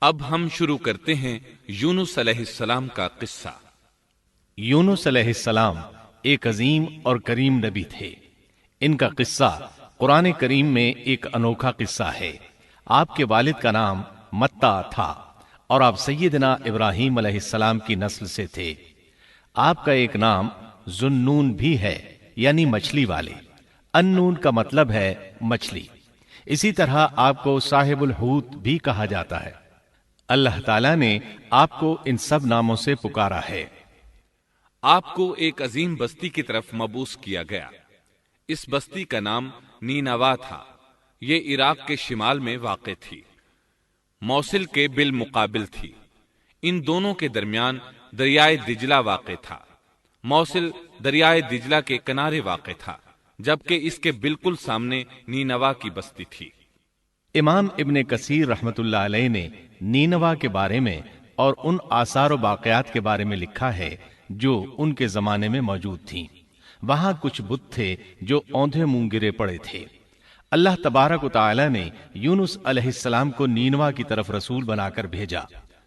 اب ہم شروع کرتے ہیں یونس علیہ السلام کا قصہ۔ یونس علیہ السلام ایک عظیم اور کریم نبی تھے۔ ان کا قصہ قرآن کریم میں ایک انوکھا قصہ ہے۔ آپ کے والد کا نام متا تھا اور آپ سیدنا ابراہیم علیہ السلام کی نسل سے تھے۔ آپ کا ایک نام ذوالنون بھی ہے، یعنی مچھلی والے۔ النون کا مطلب ہے مچھلی۔ اسی طرح آپ کو صاحب الحوت بھی کہا جاتا ہے۔ اللہ تعالیٰ نے آپ کو ان سب ناموں سے پکارا ہے۔ آپ کو ایک عظیم بستی کی طرف مبعوث کیا گیا۔ اس بستی کا نام نینوا تھا۔ یہ عراق کے شمال میں واقع تھی، موصل کے بالمقابل تھی۔ ان دونوں کے درمیان دریائے دجلہ واقع تھا۔ موصل دریائے دجلہ کے کنارے واقع تھا، جبکہ اس کے بالکل سامنے نینوا کی بستی تھی۔ امام ابن کثیر رحمت اللہ علیہ نے نینوا کے بارے میں اور ان آثار و باقیات کے بارے میں لکھا ہے جو ان کے زمانے میں موجود تھیں۔ وہاں کچھ بت تھے جو اوندھے منہ گرے پڑے تھے۔ اللہ تبارک و تعالی نے یونس علیہ السلام کو نینوا کی طرف رسول بنا کر بھیجا۔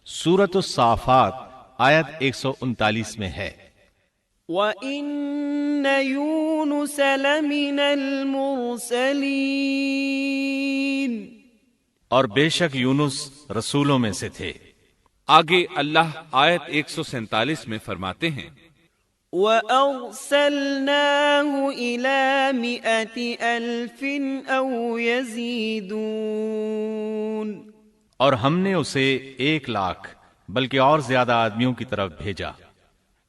سورۃ الصافات آیت 139 میں ہے، وَإِنَّ يُونُسَ لَمِنَ الْمُرْسَلِينَ، اور بے شک یونس رسولوں میں سے تھے۔ آگے اللہ آیت 147 میں فرماتے ہیں، وَأَرْسَلْنَاهُ إِلَى 100,000 أَوْ يَزِيدُونَ، اور ہم نے اسے 1,00,000 بلکہ اور زیادہ آدمیوں کی طرف بھیجا۔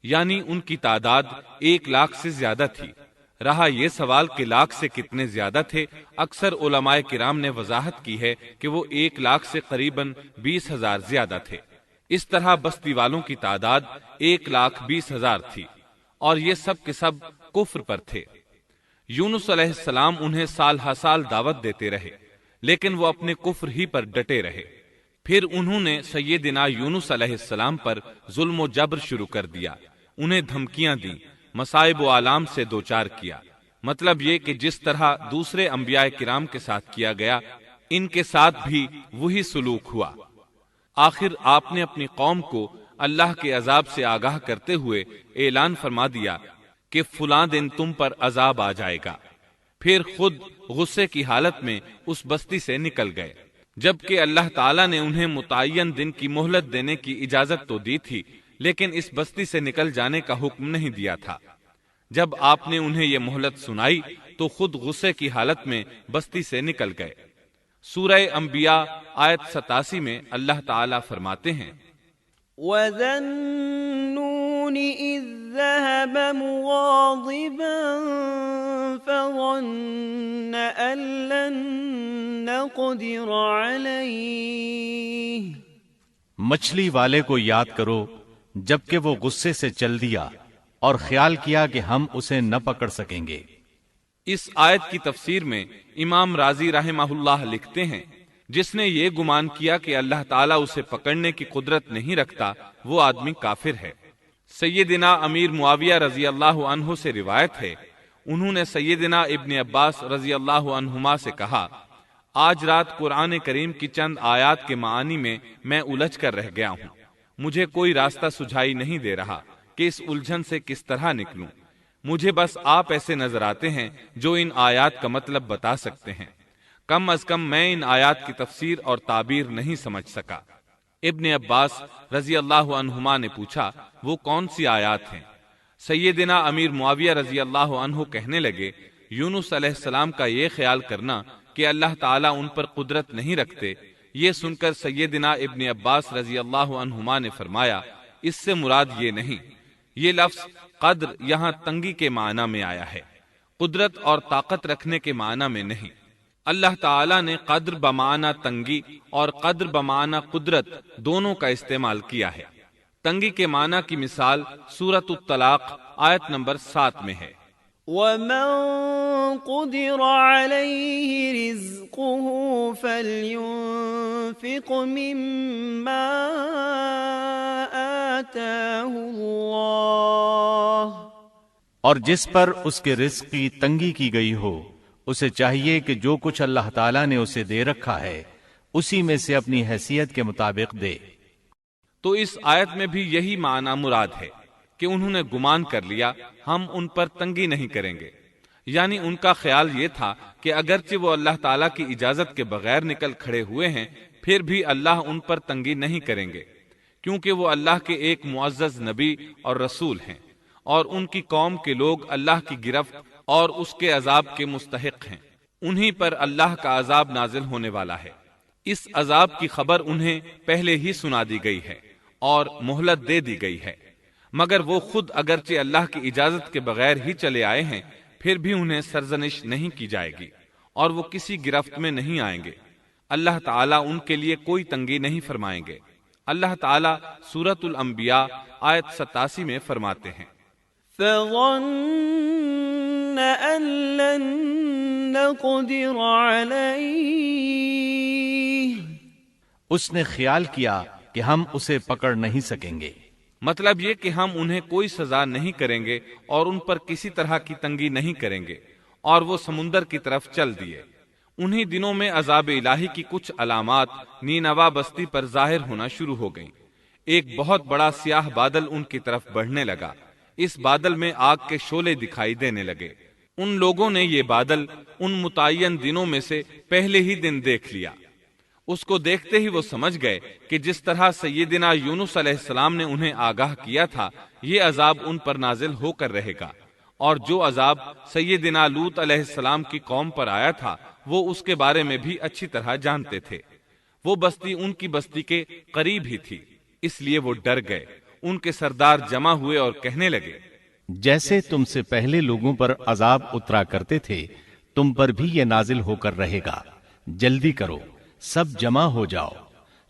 یعنی ان کی تعداد 1,00,000 سے زیادہ تھی۔ رہا یہ سوال کہ لاکھ سے کتنے زیادہ تھے، اکثر علماء کرام نے وضاحت کی ہے کہ وہ 1,00,000 سے قریباً 20,000 زیادہ تھے۔ اس طرح بستی والوں کی تعداد 1,20,000 تھی، اور یہ سب کے سب کفر پر تھے۔ یونس علیہ السلام انہیں سال ہر سال دعوت دیتے رہے، لیکن وہ اپنے کفر ہی پر ڈٹے رہے۔ پھر انہوں نے سیدنا یونس علیہ السلام پر ظلم و جبر شروع کر دیا، انہیں دھمکیاں دیں، مصائب و آلام سے دوچار کیا۔ مطلب یہ کہ جس طرح دوسرے انبیاء کرام کے ساتھ کیا گیا، ان کے ساتھ بھی وہی سلوک ہوا۔ آخر آپ نے اپنی قوم کو اللہ کے عذاب سے آگاہ کرتے ہوئے اعلان فرما دیا کہ فلاں دن تم پر عذاب آ جائے گا۔ پھر خود غصے کی حالت میں اس بستی سے نکل گئے، جبکہ اللہ تعالیٰ نے انہیں متعین دن کی مہلت دینے کی اجازت تو دی تھی، لیکن اس بستی سے نکل جانے کا حکم نہیں دیا تھا۔ جب آپ نے انہیں یہ مہلت سنائی تو خود غصے کی حالت میں بستی سے نکل گئے۔ سورہ انبیاء آیت 87 میں اللہ تعالیٰ فرماتے ہیں، وَذَا النُّونِ إِذ ذَّهَبَ مُغَاضِبًا فَظَنَّ أَن لَّن نَّقْدِرَ عَلَيْهِ، مچھلی والے کو یاد کرو جبکہ وہ غصے سے چل دیا اور خیال کیا کہ ہم اسے نہ پکڑ سکیں گے۔ اس آیت کی تفسیر میں امام رازی رحمہ اللہ لکھتے ہیں، جس نے یہ گمان کیا کہ اللہ تعالیٰ اسے پکڑنے کی قدرت نہیں رکھتا، وہ آدمی کافر ہے۔ سیدنا امیر معاویہ رضی اللہ عنہ سے روایت ہے، انہوں نے سیدنا ابن عباس رضی اللہ عنہما سے کہا، آج رات قرآن کریم کی چند آیات کے معانی میں میں الجھ کر رہ گیا ہوں، مجھے کوئی راستہ سجھائی نہیں دے رہا کہ اس الجھن سے کس طرح نکلوں۔ مجھے بس آپ ایسے نظر آتے ہیں جو ان آیات کا مطلب بتا سکتے ہیں، کم از کم میں ان آیات کی تفسیر اور تعبیر نہیں سمجھ سکا۔ ابن عباس رضی اللہ عنہما نے پوچھا، وہ کون سی آیات ہیں؟ سیدنا امیر معاویہ رضی اللہ عنہ کہنے لگے، یونس علیہ السلام کا یہ خیال کرنا کہ اللہ تعالیٰ ان پر قدرت نہیں رکھتے۔ یہ سن کر سیدنا ابن عباس رضی اللہ عنہما نے فرمایا، اس سے مراد یہ نہیں، یہ لفظ قدر یہاں تنگی کے معنی میں آیا ہے، قدرت اور طاقت رکھنے کے معنی میں نہیں۔ اللہ تعالیٰ نے قدر بمعنی تنگی اور قدر بمعنی قدرت دونوں کا استعمال کیا ہے۔ تنگی کے معنی کی مثال سورۃ الطلاق آیت نمبر 7 میں ہے، وَمَن قُدِرَ عَلَيْهِ رِزْقُهُ فَلْيُنفِقْ مِمَّا آتَاهُ اللَّهُ، اور جس پر اس کے رزق کی تنگی کی گئی ہو، اسے چاہیے کہ جو کچھ اللہ تعالیٰ نے اسے دے رکھا ہے اسی میں سے اپنی حیثیت کے مطابق دے۔ تو اس آیت میں بھی یہی معنی مراد ہے کہ انہوں نے گمان کر لیا ہم ان پر تنگی نہیں کریں گے، یعنی ان کا خیال یہ تھا کہ اگرچہ وہ اللہ تعالیٰ کی اجازت کے بغیر نکل کھڑے ہوئے ہیں پھر بھی اللہ ان پر تنگی نہیں کریں گے، کیونکہ وہ اللہ کے ایک معزز نبی اور رسول ہیں، اور ان کی قوم کے لوگ اللہ کی گرفت اور اس کے عذاب کے مستحق ہیں، انہی پر اللہ کا عذاب نازل ہونے والا ہے۔ اس عذاب کی خبر انہیں پہلے ہی سنا دی گئی ہے اور مہلت دے دی گئی ہے، مگر وہ خود اگرچہ اللہ کی اجازت کے بغیر ہی چلے آئے ہیں پھر بھی انہیں سرزنش نہیں کی جائے گی اور وہ کسی گرفت میں نہیں آئیں گے۔ اللہ تعالیٰ ان کے لیے کوئی تنگی نہیں فرمائیں گے۔ اللہ تعالیٰ سورۃ الانبیاء آیت 87 میں فرماتے ہیں، فظن أن لن نقدر عليه، اس نے خیال کیا کہ ہم اسے پکڑ نہیں سکیں گے۔ مطلب یہ کہ ہم انہیں کوئی سزا نہیں کریں گے اور ان پر کسی طرح کی تنگی نہیں کریں گے، اور وہ سمندر کی طرف چل دیے۔ انہی دنوں میں عذاب الہی کی کچھ علامات نینوا بستی پر ظاہر ہونا شروع ہو گئیں۔ ایک بہت بڑا سیاہ بادل ان کی طرف بڑھنے لگا، اس بادل میں آگ کے شعلے دکھائی دینے لگے۔ ان لوگوں نے یہ بادل ان متعین دنوں میں سے پہلے ہی دن دیکھ لیا۔ اس کو دیکھتے ہی وہ سمجھ گئے کہ جس طرح سیدنا یونس علیہ السلام نے انہیں آگاہ کیا تھا یہ عذاب ان پر نازل ہو کر رہے گا، اور جو عذاب سیدنا لوط علیہ السلام کی قوم پر آیا تھا وہ اس کے بارے میں بھی اچھی طرح جانتے تھے۔ وہ بستی ان کی بستی کے قریب ہی تھی، اس لیے وہ ڈر گئے۔ ان کے سردار جمع ہوئے اور کہنے لگے، جیسے تم سے پہلے لوگوں پر عذاب اترا کرتے تھے تم پر بھی یہ نازل ہو کر رہے گا، جلدی کرو، سب جمع ہو جاؤ۔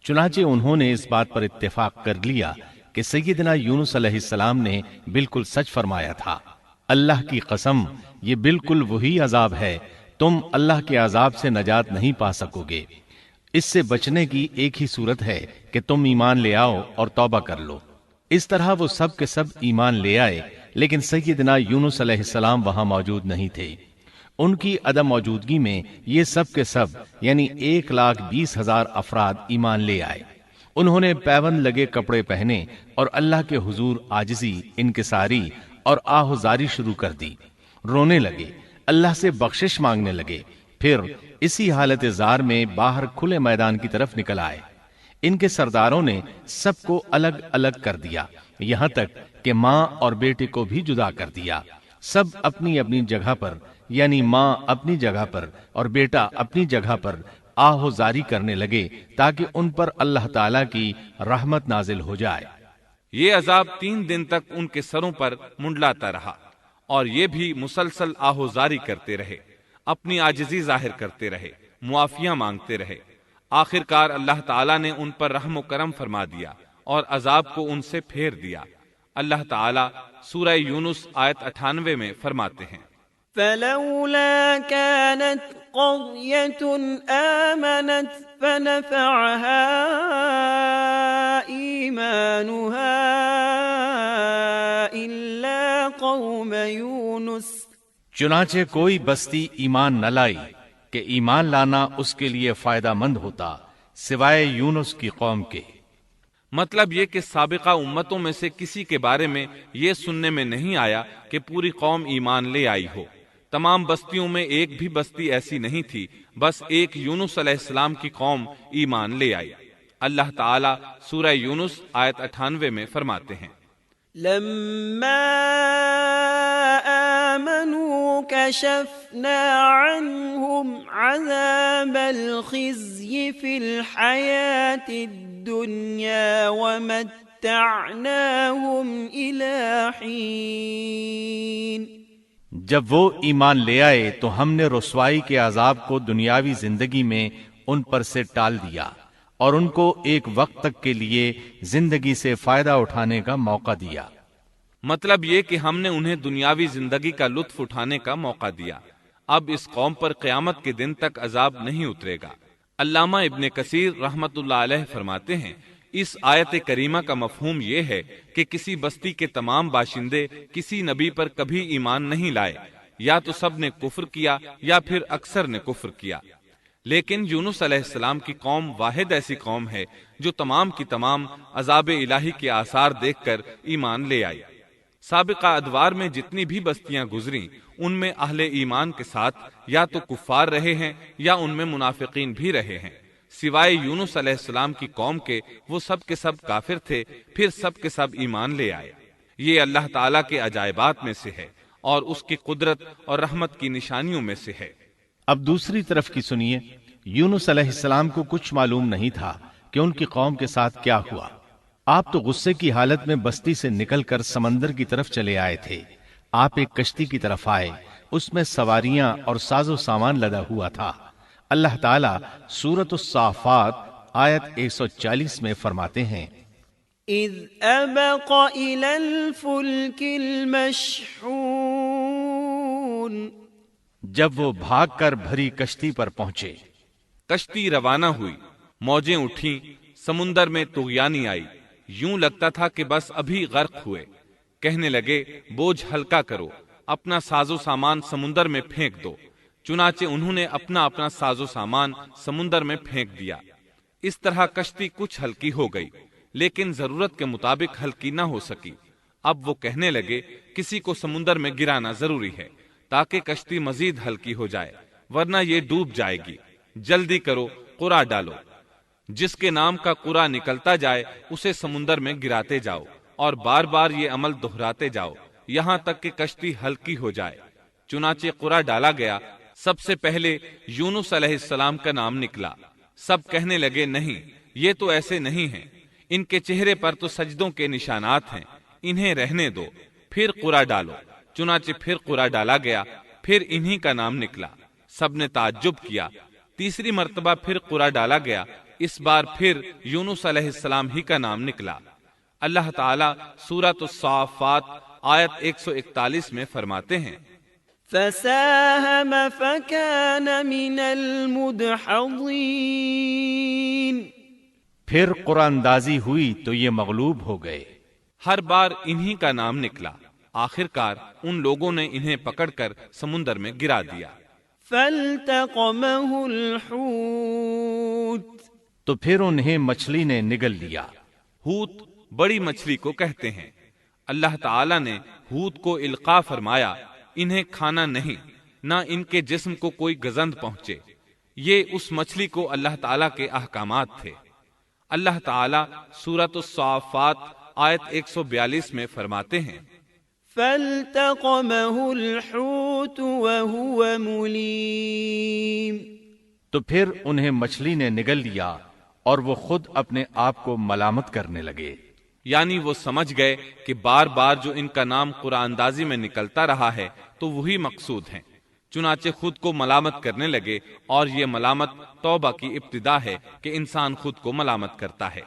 چنانچہ انہوں نے اس بات پر اتفاق کر لیا کہ سیدنا یونس علیہ السلام نے بالکل سچ فرمایا تھا۔ اللہ کی قسم، یہ بالکل وہی عذاب ہے، تم اللہ کے عذاب سے نجات نہیں پا سکو گے۔ اس سے بچنے کی ایک ہی صورت ہے کہ تم ایمان لے آؤ اور توبہ کر لو۔ اس طرح وہ سب کے سب ایمان لے آئے، لیکن سیدنا یونس علیہ السلام وہاں موجود نہیں تھے۔ ان کی عدم موجودگی میں یہ سب کے سب یعنی 1,20,000 افراد ایمان لے آئے۔ انہوں نے پیوند لگے کپڑے پہنے اور اللہ کے حضور عاجزی، انکساری اور آہوزاری شروع کر دی، رونے لگے، اللہ سے بخشش مانگنے لگے، پھر اسی حالت زار میں باہر کھلے میدان کی طرف نکل آئے۔ ان کے سرداروں نے سب کو الگ الگ کر دیا، یہاں تک کہ ماں اور بیٹے کو بھی جدا کر دیا۔ سب اپنی اپنی جگہ پر یعنی ماں اپنی جگہ پر اور بیٹا اپنی جگہ پر آہوزاری کرنے لگے تاکہ ان پر اللہ تعالیٰ کی رحمت نازل ہو جائے۔ یہ عذاب 3 دن تک ان کے سروں پر منڈلاتا رہا، اور یہ بھی مسلسل آہوزاری کرتے رہے، اپنی عاجزی ظاہر کرتے رہے، معافیاں مانگتے رہے۔ آخر کار اللہ تعالیٰ نے ان پر رحم و کرم فرما دیا اور عذاب کو ان سے پھیر دیا۔ اللہ تعالیٰ سورہ یونس آیت 98 میں فرماتے ہیں، فلولا كانت قرية آمنت فنفعها إيمانها إلا قوم يونس، چنانچہ کوئی بستی ایمان نہ لائی کہ ایمان لانا اس کے لیے فائدہ مند ہوتا سوائے یونس کی قوم کے۔ مطلب یہ کہ سابقہ امتوں میں سے کسی کے بارے میں یہ سننے میں نہیں آیا کہ پوری قوم ایمان لے آئی ہو۔ تمام بستیوں میں ایک بھی بستی ایسی نہیں تھی، بس ایک یونس علیہ السلام کی قوم ایمان لے آئی۔ اللہ تعالیٰ سورہ یونس آیت 98 میں فرماتے ہیں، لما آمنوا كشفنا عنهم عذاب الخزي في الحياة الدنيا ومتعناهم إلى حين۔ جب وہ ایمان لے آئے تو ہم نے رسوائی کے عذاب کو دنیاوی زندگی میں ان پر سے ٹال دیا اور ان کو ایک وقت تک کے لیے زندگی سے فائدہ اٹھانے کا موقع دیا۔ مطلب یہ کہ ہم نے انہیں دنیاوی زندگی کا لطف اٹھانے کا موقع دیا۔ اب اس قوم پر قیامت کے دن تک عذاب نہیں اترے گا۔ علامہ ابن کثیر رحمت اللہ علیہ فرماتے ہیں، اس آیت کریمہ کا مفہوم یہ ہے کہ کسی بستی کے تمام باشندے کسی نبی پر کبھی ایمان نہیں لائے، یا تو سب نے کفر کیا یا پھر اکثر نے کفر کیا، لیکن یونس علیہ السلام کی قوم واحد ایسی قوم ہے جو تمام کی تمام عذاب الہی کے آثار دیکھ کر ایمان لے آئی۔ سابقہ ادوار میں جتنی بھی بستیاں گزریں ان میں اہل ایمان کے ساتھ یا تو کفار رہے ہیں یا ان میں منافقین بھی رہے ہیں، سوائے یونس علیہ السلام کی قوم کے وہ سب کے سب کافر تھے، پھر سب کے سب ایمان لے آئے۔ یہ اللہ تعالیٰ کے عجائبات میں سے ہے اور اس کی قدرت اور رحمت کی نشانیوں میں سے ہے۔ اب دوسری طرف کی سنیے، یونس علیہ السلام کو کچھ معلوم نہیں تھا کہ ان کی قوم کے ساتھ کیا ہوا۔ آپ تو غصے کی حالت میں بستی سے نکل کر سمندر کی طرف چلے آئے تھے۔ آپ ایک کشتی کی طرف آئے، اس میں سواریاں اور ساز و سامان لدا ہوا تھا۔ اللہ تعالیٰ سورۃ الصافات آیت 140 میں فرماتے ہیں، إذ أبق إلى الفلك المشحون، جب وہ بھاگ کر بھری کشتی پر پہنچے۔ کشتی روانہ ہوئی، موجیں اٹھیں، سمندر میں طغیانی آئی، یوں لگتا تھا کہ بس ابھی غرق ہوئے۔ کہنے لگے بوجھ ہلکا کرو، اپنا ساز و سامان سمندر میں پھینک دو۔ چنانچہ انہوں نے اپنا اپنا ساز و سامان سمندر میں پھینک دیا۔ اس طرح کشتی کچھ ہلکی ہو گئی، لیکن ضرورت کے مطابق ہلکی نہ ہو سکی۔ اب وہ کہنے لگے کسی کو سمندر میں گرانا ضروری ہے تاکہ کشتی مزید ہلکی ہو جائے، ورنہ یہ ڈوب جائے گی۔ جلدی کرو، قرع ڈالو۔ جس کے نام کا قرع نکلتا جائے اسے سمندر میں گراتے جاؤ اور بار بار یہ عمل دہراتے جاؤ یہاں تک کہ کشتی ہلکی ہو جائے۔ چنانچہ قرع ڈالا گیا۔ سب سے پہلے یونس علیہ السلام کا نام نکلا۔ سب کہنے لگے نہیں، یہ تو ایسے نہیں ہیں، ان کے چہرے پر تو سجدوں کے نشانات ہیں، انہیں رہنے دو، پھر قرع ڈالو۔ چنانچہ پھر قرع ڈالا گیا، پھر انہی کا نام نکلا۔ سب نے تعجب کیا۔ تیسری مرتبہ پھر قرع ڈالا گیا، اس بار پھر یونس علیہ السلام ہی کا نام نکلا۔ اللہ تعالیٰ سورۃ الصافات آیت 141 میں فرماتے ہیں، فساهم فكان من المدحضين، پھر قرآن اندازی ہوئی تو یہ مغلوب ہو گئے۔ ہر بار انہی کا نام نکلا۔ آخر کار ان لوگوں نے انہیں پکڑ کر سمندر میں گرا دیا۔ فالتقمه الحوت، تو پھر انہیں مچھلی نے نگل لیا۔ حوت بڑی مچھلی کو کہتے ہیں۔ اللہ تعالیٰ نے حوت کو القاء فرمایا، انہیں کھانا نہیں، نہ ان کے جسم کو کوئی گزند پہنچے۔ یہ اس مچھلی کو اللہ تعالیٰ کے احکامات تھے۔ اللہ تعالیٰ سورۃ الصافات آیت 142 میں فرماتے ہیں، فالتقمه الحوت وهو مليم، تو پھر انہیں مچھلی نے نگل لیا اور وہ خود اپنے آپ کو ملامت کرنے لگے۔ یعنی وہ سمجھ گئے کہ بار بار جو ان کا نام قرآن اندازی میں نکلتا رہا ہے تو وہی مقصود ہیں۔ چنانچہ خود کو ملامت کرنے لگے، اور یہ ملامت توبہ کی ابتدا ہے کہ انسان خود کو ملامت کرتا ہے۔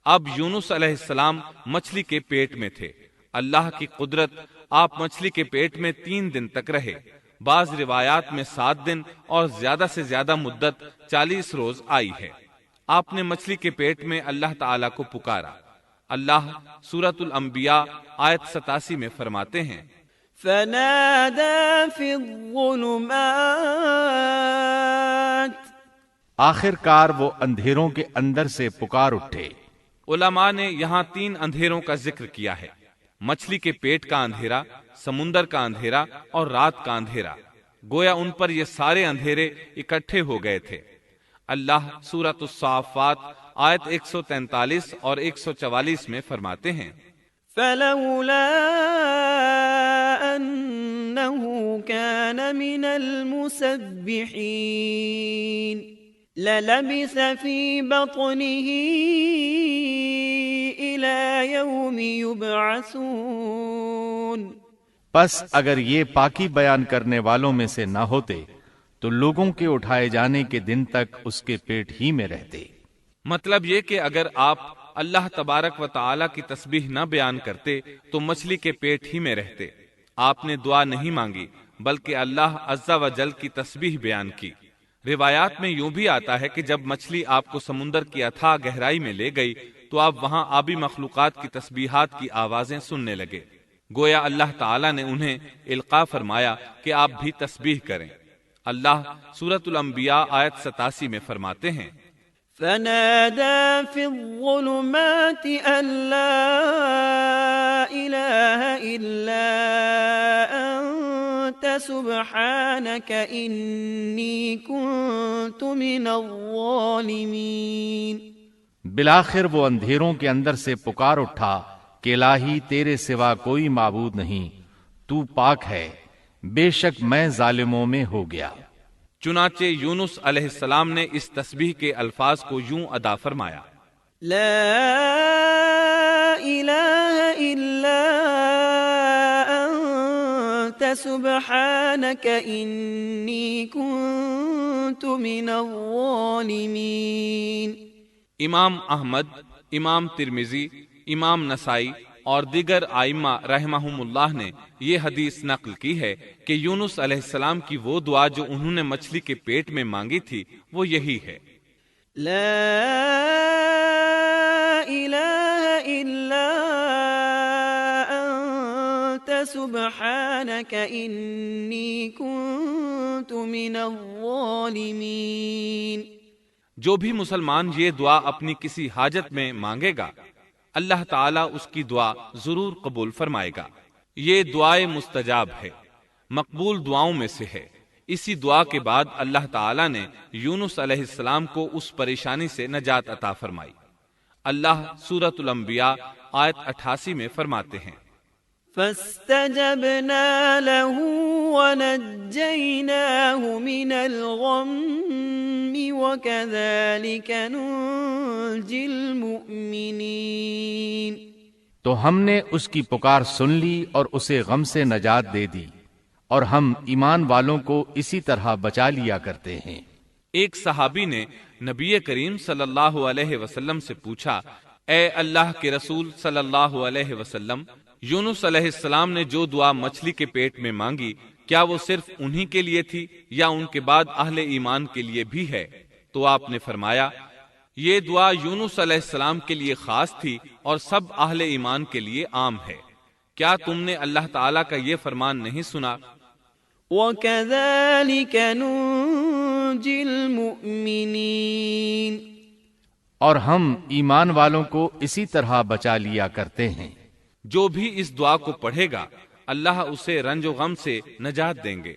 اب یونس علیہ السلام مچھلی کے پیٹ میں تھے۔ اللہ کی قدرت، آپ مچھلی کے پیٹ میں 3 دن تک رہے۔ بعض روایات میں 7 دن اور زیادہ سے زیادہ مدت 40 روز آئی ہے۔ آپ نے مچھلی کے پیٹ میں اللہ تعالیٰ کو پکارا۔ اللہ سورۃ الانبیاء آیت 87 میں فرماتے ہیں، فنادى في الظلمات، آخر کار وہ اندھیروں کے اندر سے پکار اٹھے۔ علماء نے یہاں 3 اندھیروں کا ذکر کیا ہے، مچھلی کے پیٹ کا اندھیرا، سمندر کا اندھیرا اور رات کا اندھیرا۔ گویا ان پر یہ سارے اندھیرے اکٹھے ہو گئے تھے۔ اللہ سورۃ الصافات آیت 143 اور 144 میں فرماتے ہیں، فلولا أنه كان من المسبحين للبث في بطنه إلى يوم يبعثون، پس اگر یہ پاکی بیان کرنے والوں میں سے نہ ہوتے تو لوگوں کے اٹھائے جانے کے دن تک اس کے پیٹ ہی میں رہتے۔ مطلب یہ کہ اگر آپ اللہ تبارک و تعالی کی تسبیح نہ بیان کرتے تو مچھلی کے پیٹ ہی میں رہتے۔ آپ نے دعا نہیں مانگی بلکہ اللہ عز و جل کی تسبیح بیان کی۔ روایات میں یوں بھی آتا ہے کہ جب مچھلی آپ کو سمندر کی اتھاہ گہرائی میں لے گئی تو آپ وہاں آبی مخلوقات کی تسبیحات کی آوازیں سننے لگے۔ گویا اللہ تعالیٰ نے انہیں القاء فرمایا کہ آپ بھی تسبیح کریں۔ اللہ سورۃ الانبیاء آیت 87 میں فرماتے ہیں، فنادى في الظلمات أن لا إله إلا أنت سبحانك إني كنت من الظالمين۔ بالآخر وہ اندھیروں کے اندر سے پکار اٹھا کہ الہی تیرے سوا کوئی معبود نہیں، تو پاک ہے، بے شک میں ظالموں میں ہو گیا۔ چنانچہ یونس علیہ السلام نے اس تسبیح کے الفاظ کو یوں ادا فرمایا، لا إله إلا أنت سبحانك إني كنت من الظالمين۔ امام احمد، امام ترمذی، امام نسائی اور دیگر آئمہ رحمہم اللہ نے یہ حدیث نقل کی ہے کہ یونس علیہ السلام کی وہ دعا جو انہوں نے مچھلی کے پیٹ میں مانگی تھی وہ یہی ہے، لا إله إلا أنت سبحانك إني كنت من الظالمين۔ جو بھی مسلمان یہ دعا اپنی کسی حاجت میں مانگے گا اللہ تعالیٰ اس کی دعا ضرور قبول فرمائے گا۔ یہ دعائے مستجاب ہے، مقبول دعاؤں میں سے ہے۔ اسی دعا کے بعد اللہ تعالیٰ نے یونس علیہ السلام کو اس پریشانی سے نجات عطا فرمائی۔ اللہ سورۃ الانبیاء آیت 88 میں فرماتے ہیں، فاستجبنا له ونجيناه من الغم وكذلك ننجي المؤمنين۔ تو ہم نے اس کی پکار سن لی اور اسے غم سے نجات دے دی، اور ہم ایمان والوں کو اسی طرح بچا لیا کرتے ہیں۔ ایک صحابی نے نبی کریم صلی اللہ علیہ وسلم سے پوچھا، اے اللہ کے رسول صلی اللہ علیہ وسلم، یونس علیہ السلام نے جو دعا مچھلی کے پیٹ میں مانگی کیا وہ صرف انہی کے لیے تھی یا ان کے بعد اہل ایمان کے لیے بھی ہے؟ تو آپ نے فرمایا، یہ دعا یونس علیہ السلام کے لیے خاص تھی اور سب اہل ایمان کے لیے عام ہے۔ کیا تم نے اللہ تعالیٰ کا یہ فرمان نہیں سنا؟ وَكَذَلِكَ نُنْجِي الْمُؤْمِنِينَ۔ اور ہم ایمان والوں کو اسی طرح بچا لیا کرتے ہیں۔ جو بھی اس دعا کو پڑھے گا اللہ اسے رنج و غم سے نجات دیں گے۔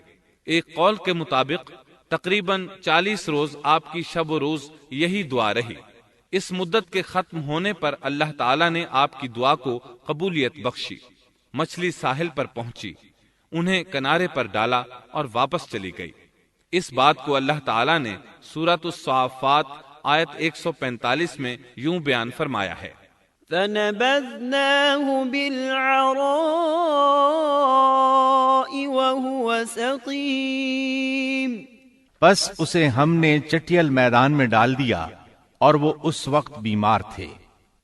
ایک قول کے مطابق تقریباً 40 روز آپ کی شب و روز یہی دعا رہی۔ اس مدت کے ختم ہونے پر اللہ تعالیٰ نے آپ کی دعا کو قبولیت بخشی۔ مچھلی ساحل پر پہنچی، انہیں کنارے پر ڈالا اور واپس چلی گئی۔ اس بات کو اللہ تعالیٰ نے سورۃ الصافات آیت 145 میں یوں بیان فرمایا ہے، فَنَبَذْنَاهُ بِالْعَرَاءِ وَهُوَ سَقِيمٌ۔ پس اسے ہم نے چٹیل میدان میں ڈال دیا اور وہ اس وقت بیمار تھے۔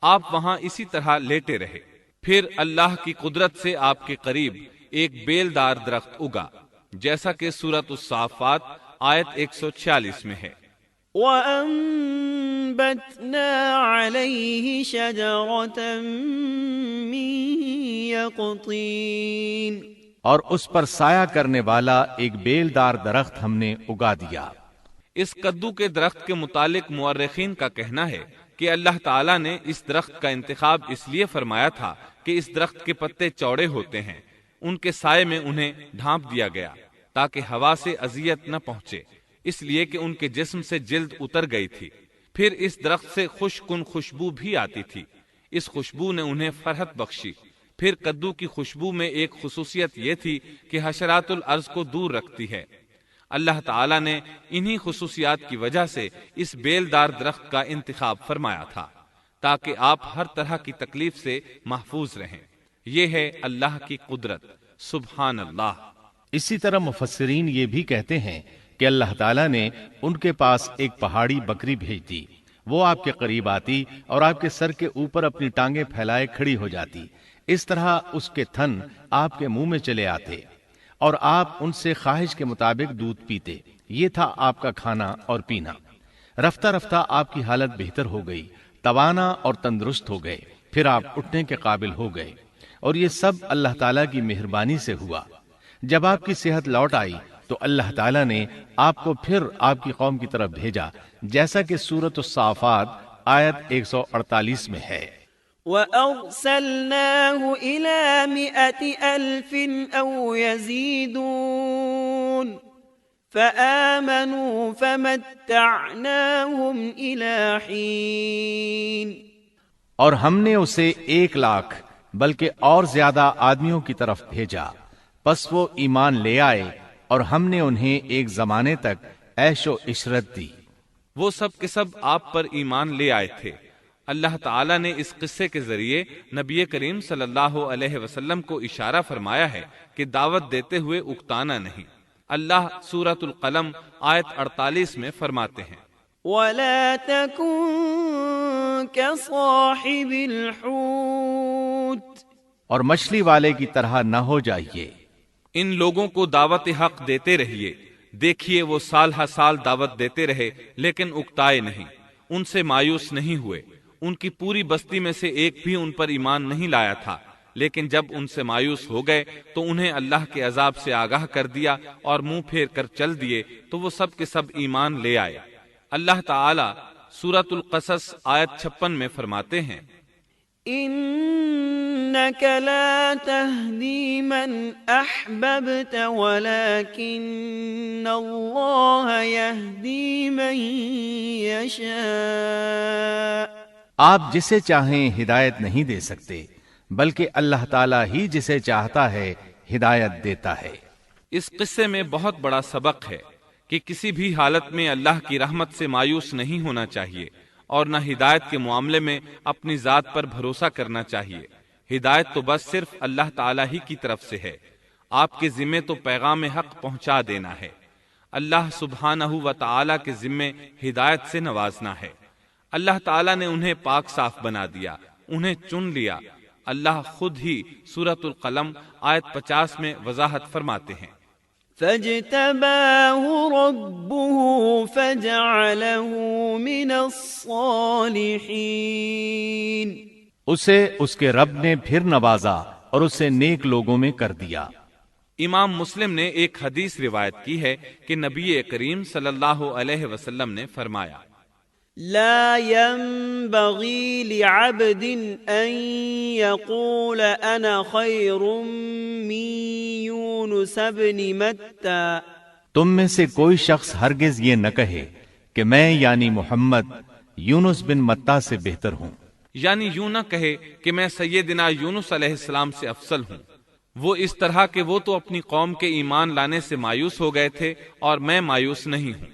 آپ وہاں اسی طرح لیٹے رہے۔ پھر اللہ کی قدرت سے آپ کے قریب ایک بیلدار درخت اگا، جیسا کہ سورۃ الصافات آیت 146 میں ہے، وَأَنبَتْنَا عَلَيْهِ شَجَرَةً مِّن يَقْطِينٍ۔ اور اس پر سایہ کرنے والا ایک بیلدار درخت ہم نے اگا دیا۔ اس کدو کے درخت کے متعلق مورخین کا کہنا ہے کہ اللہ تعالیٰ نے اس درخت کا انتخاب اس لیے فرمایا تھا کہ اس درخت کے پتے چوڑے ہوتے ہیں، ان کے سائے میں انہیں ڈھانپ دیا گیا تاکہ ہوا سے اذیت نہ پہنچے، اس لیے کہ ان کے جسم سے جلد اتر گئی تھی۔ پھر اس درخت سے خوشکن خوشبو بھی آتی تھی، اس خوشبو نے انہیں فرحت بخشی۔ پھر کدو کی خوشبو میں ایک خصوصیت یہ تھی کہ حشرات الارض کو دور رکھتی ہے۔ اللہ تعالیٰ نے انہی خصوصیات کی وجہ سے اس بیلدار درخت کا انتخاب فرمایا تھا تاکہ آپ ہر طرح کی تکلیف سے محفوظ رہیں۔ یہ ہے اللہ کی قدرت، سبحان اللہ۔ اسی طرح مفسرین یہ بھی کہتے ہیں کہ اللہ تعالیٰ نے ان کے پاس ایک پہاڑی بکری بھیج دی، وہ آپ کے قریب آتی اور آپ کے سر کے اوپر اپنی ٹانگیں پھیلائے کھڑی ہو جاتی۔ اس طرح اس کے تھن آپ کے منہ میں چلے آتے اور آپ ان سے خواہش کے مطابق دودھ پیتے۔ یہ تھا آپ کا کھانا اور پینا۔ رفتہ رفتہ آپ کی حالت بہتر ہو گئی، توانا اور تندرست ہو گئے، پھر آپ اٹھنے کے قابل ہو گئے، اور یہ سب اللہ تعالیٰ کی مہربانی سے ہوا۔ جب آپ کی صحت لوٹ آئی تو اللہ تعالیٰ نے آپ کو پھر آپ کی قوم کی طرف بھیجا، جیسا کہ سورۃ الصافات آیت 148 میں ہے۔ وَأَرْسَلْنَاهُ إِلَى 100,000 أَوْ يَزِيدُونَ فَآمَنُوا فَمَتَّعْنَاهُمْ إِلَى حِينٍ۔ اور ہم نے اسے 1,00,000 بلکہ اور زیادہ آدمیوں کی طرف بھیجا، پس وہ ایمان لے آئے اور ہم نے انہیں ایک زمانے تک عیش و عشرت دی۔ وہ سب کے سب آپ پر ایمان لے آئے تھے۔ اللہ تعالیٰ نے اس قصے کے ذریعے نبی کریم صلی اللہ علیہ وسلم کو اشارہ فرمایا ہے کہ دعوت دیتے ہوئے اکتانا نہیں۔ اللہ سورۃ القلم آیت 48 میں فرماتے ہیں، وَلَا تَكُن كَصَاحِبِ الْحُوتِ، اور مچھلی والے کی طرح نہ ہو جائیے۔ ان لوگوں کو دعوت حق دیتے رہیے۔ دیکھیے وہ سال ہر سال دعوت دیتے رہے لیکن اکتائے نہیں، ان سے مایوس نہیں ہوئے۔ ان کی پوری بستی میں سے ایک بھی ان پر ایمان نہیں لایا تھا، لیکن جب ان سے مایوس ہو گئے تو انہیں اللہ کے عذاب سے آگاہ کر دیا اور منہ پھیر کر چل دیے تو وہ سب کے سب ایمان لے آئے۔ اللہ تعالی سورۃ القصص آیت 56 میں فرماتے ہیں، إنك لا تهدي من أحببت ولكن الله يهدي من يشاء۔ آپ جسے چاہیں ہدایت نہیں دے سکتے، بلکہ اللہ تعالیٰ ہی جسے چاہتا ہے ہدایت دیتا ہے۔ اس قصے میں بہت بڑا سبق ہے کہ کسی بھی حالت میں اللہ کی رحمت سے مایوس نہیں ہونا چاہیے اور نہ ہدایت کے معاملے میں اپنی ذات پر بھروسہ کرنا چاہیے۔ ہدایت تو بس صرف اللہ تعالیٰ ہی کی طرف سے ہے۔ آپ کے ذمے تو پیغام حق پہنچا دینا ہے۔ اللہ سبحانہ و تعالیٰ کے ذمے ہدایت سے نوازنا ہے۔ اللہ تعالیٰ نے انہیں پاک صاف بنا دیا، انہیں چن لیا۔ اللہ خود ہی سورۃ القلم آیت 50 میں وضاحت فرماتے ہیں، فاجتباه ربه فجعله من الصالحين۔ اسے اس کے رب نے پھر نوازا اور اسے نیک لوگوں میں کر دیا۔ امام مسلم نے ایک حدیث روایت کی ہے کہ نبی کریم صلی اللہ علیہ وسلم نے فرمایا، لا ينبغي لعبد ان يقول انا خير من يونس بن متى۔ تم میں سے کوئی شخص ہرگز یہ نہ کہے کہ میں یعنی محمد یونس بن متا سے بہتر ہوں، یعنی یوں نہ کہے کہ میں سیدنا یونس علیہ السلام سے افضل ہوں۔ وہ اس طرح کہ وہ تو اپنی قوم کے ایمان لانے سے مایوس ہو گئے تھے اور میں مایوس نہیں ہوں،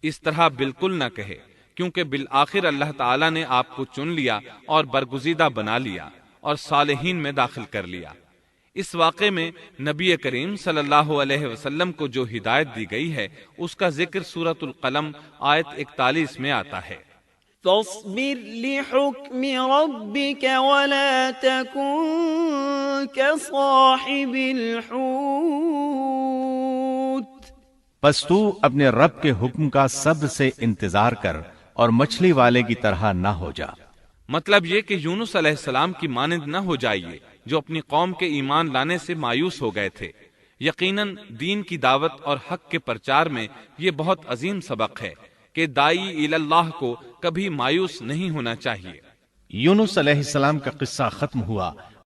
اس طرح بالکل نہ کہے، کیونکہ بالآخر اللہ تعالیٰ نے آپ کو چن لیا اور برگزیدہ بنا لیا اور صالحین میں داخل کر لیا۔ اس واقعے میں نبی کریم صلی اللہ علیہ وسلم کو جو ہدایت دی گئی ہے اس کا ذکر سورۃ القلم آیت 41 میں آتا ہے، فاصبر لحكم ربك ولا تكن كصاحب الحوت۔ پس تو اپنے رب کے حکم کا صبر سے انتظار کر اور مچھلی والے کی طرح نہ ہو جا۔ مطلب یہ کہ یونس علیہ السلام کی مانند نہ ہو جائیے جو اپنی قوم کے ایمان لانے سے مایوس ہو گئے تھے۔ یقیناً دین کی دعوت اور حق کے پرچار میں یہ بہت عظیم سبق ہے کہ داعی اللہ کو کبھی مایوس نہیں ہونا چاہیے۔ یونس علیہ السلام کا قصہ ختم ہوا